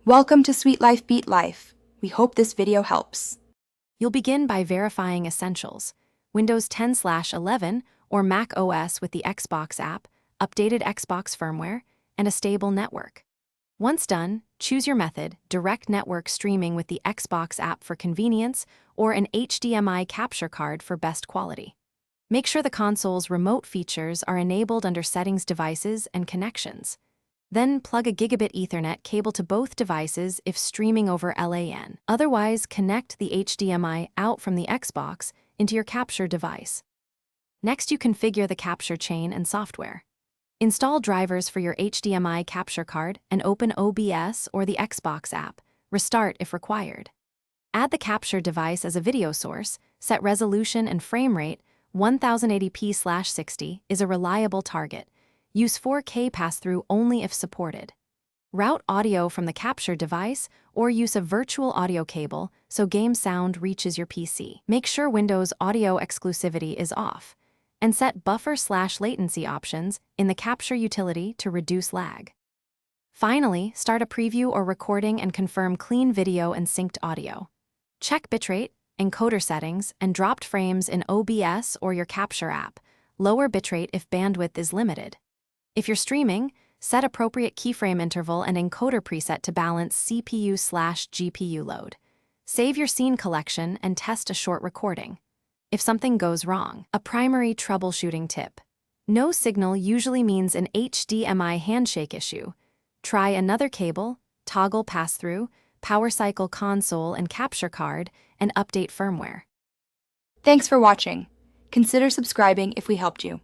Welcome to Sweet Life Beat Life. We hope this video helps. You'll begin by verifying essentials: Windows 10/11 or Mac OS with the Xbox app, updated Xbox firmware, and a stable network. Once done, choose your method: direct network streaming with the Xbox app for convenience, or an HDMI capture card for best quality. Make sure the console's remote features are enabled under Settings, Devices, and Connections. Then plug a gigabit Ethernet cable to both devices if streaming over LAN. Otherwise, connect the HDMI out from the Xbox into your capture device. Next, you configure the capture chain and software. Install drivers for your HDMI capture card and open OBS or the Xbox app. Restart if required. Add the capture device as a video source. Set resolution and frame rate. 1080p/60 is a reliable target. Use 4K pass-through only if supported. Route audio from the capture device or use a virtual audio cable so game sound reaches your PC. Make sure Windows audio exclusivity is off, and set buffer/latency options in the capture utility to reduce lag. Finally, start a preview or recording and confirm clean video and synced audio. Check bitrate, encoder settings, and dropped frames in OBS or your capture app. Lower bitrate if bandwidth is limited. If you're streaming, set appropriate keyframe interval and encoder preset to balance CPU/GPU load. Save your scene collection and test a short recording. If something goes wrong, a primary troubleshooting tip: no signal usually means an HDMI handshake issue. Try another cable, toggle pass-through, power cycle console and capture card, and update firmware. Thanks for watching. Consider subscribing if we helped you.